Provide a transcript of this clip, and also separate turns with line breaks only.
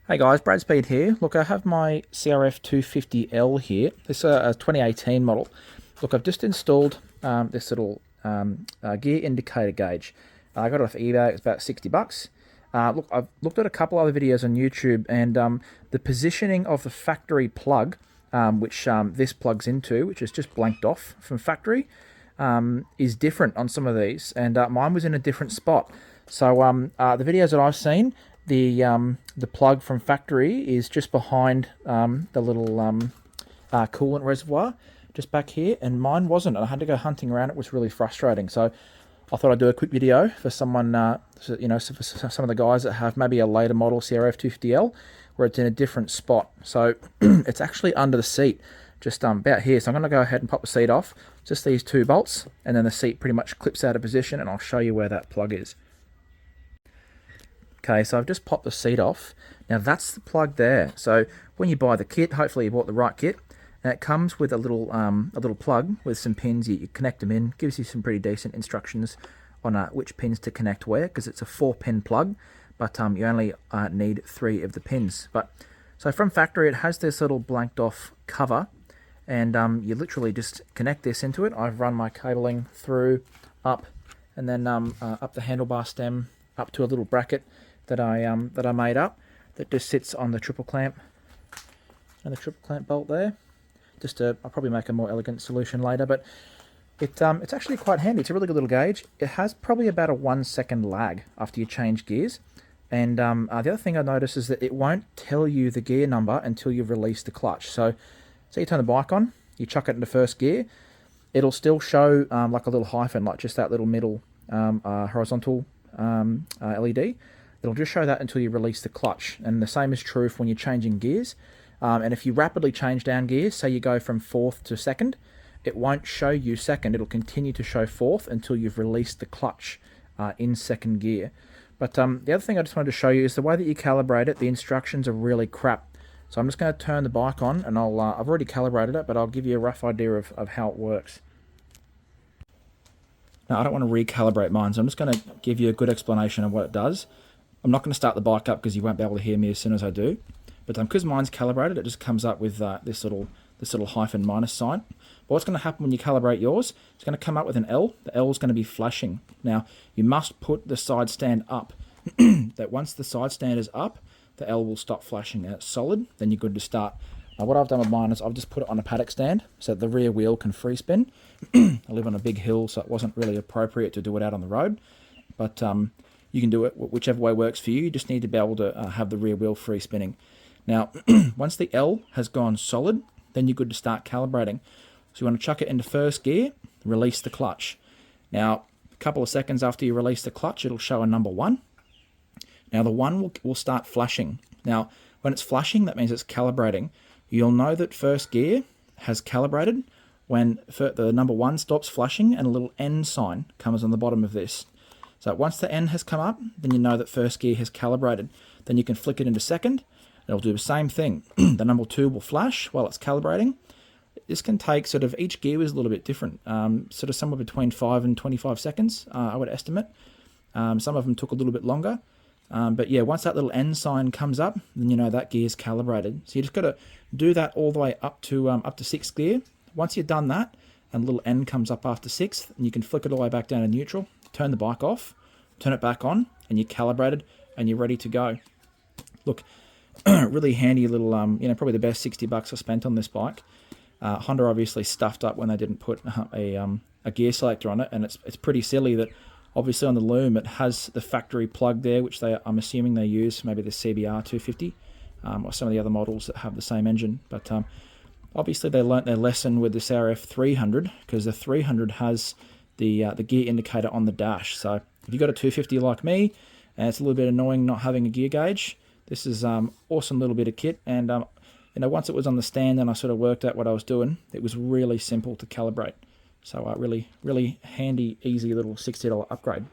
Hey guys, Brad Speed here. Look, I have my CRF250L here. This is a 2018 model. Look, I've just installed this little gear indicator gauge. I got it off eBay. It's about 60 bucks. Look, I've looked at a couple other videos on YouTube, and the positioning of the factory plug, which this plugs into, which is just blanked off from factory, is different on some of these, and mine was in a different spot. So the videos that I've seen, the plug from factory is just behind the little coolant reservoir, just back here, and mine wasn't. I had to go hunting around. It was really frustrating. So I thought I'd do a quick video for someone, for some of the guys that have maybe a later model CRF250L where it's in a different spot. So it's actually under the seat, just about here. So I'm going to go ahead and pop the seat off, just these two bolts, and then the seat pretty much clips out of position, and I'll show you where that plug is. Okay, so I've just popped the seat off. Now that's the plug there. So when you buy the kit, hopefully you bought the right kit, and it comes with a little plug with some pins. You connect them in, gives you some pretty decent instructions on which pins to connect where, because it's a 4-pin plug, but you only need 3 of the pins. But so from factory, it has this little blanked off cover, and you literally just connect this into it. I've run my cabling through, up, and then up the handlebar stem, up to a little bracket that I made up that just sits on the triple clamp and the triple clamp bolt there. I'll probably make a more elegant solution later, but it's actually quite handy. It's a really good little gauge. It has probably about a 1 second lag after you change gears. And the other thing I noticed is that it won't tell you the gear number until you've released the clutch. So you turn the bike on, you chuck it into first gear, it'll still show like a little hyphen, like just that little middle horizontal LED. It'll just show that until you release the clutch. And the same is true when you're changing gears. And if you rapidly change down gears, say you go from 4th to 2nd, it won't show you 2nd. It'll continue to show 4th until you've released the clutch in 2nd gear. But the other thing I just wanted to show you is the way that you calibrate it. The instructions are really crap. So I'm just going to turn the bike on, and I've already calibrated it, but I'll give you a rough idea of how it works. Now, I don't want to recalibrate mine, so I'm just going to give you a good explanation of what it does. I'm not going to start the bike up because you won't be able to hear me as soon as I do. But because mine's calibrated, it just comes up with this little hyphen minus sign. But what's going to happen when you calibrate yours, it's going to come up with an L. The L is going to be flashing. Now, you must put the side stand up. That once the side stand is up, the L will stop flashing. And it's solid, then you're good to start. Now, what I've done with mine is I've just put it on a paddock stand so that the rear wheel can free spin. I live on a big hill, so it wasn't really appropriate to do it out on the road. But you can do it whichever way works for you. You just need to be able to have the rear wheel free spinning. Now, once the L has gone solid, then you're good to start calibrating. So you want to chuck it into first gear, release the clutch. Now, a couple of seconds after you release the clutch, it'll show a number 1. Now, the 1 will start flashing. Now, when it's flashing, that means it's calibrating. You'll know that first gear has calibrated when the number 1 stops flashing and a little N sign comes on the bottom of this. So once the N has come up, then you know that first gear has calibrated. Then you can flick it into 2nd. It'll do the same thing. The number 2 will flash while it's calibrating. This can take each gear is a little bit different, somewhere between 5 and 25 seconds, I would estimate. Some of them took a little bit longer. But yeah, once that little N sign comes up, then you know that gear is calibrated. So you just got to do that all the way up to 6th gear. Once you've done that, and a little N comes up after 6th, and you can flick it all the way back down to neutral, turn the bike off, turn it back on, and you're calibrated, and you're ready to go. Look, really handy little, probably the best 60 bucks I spent on this bike. Honda obviously stuffed up when they didn't put a gear selector on it, and it's pretty silly that obviously on the loom it has the factory plug there, which I'm assuming they use maybe the CBR250 or some of the other models that have the same engine. But obviously they learnt their lesson with the CRF300, because the 300 has the gear indicator on the dash. So if you've got a 250 like me, and it's a little bit annoying not having a gear gauge, this is awesome little bit of kit. And once it was on the stand and I sort of worked out what I was doing, it was really simple to calibrate. So really, really handy, easy little $60 upgrade.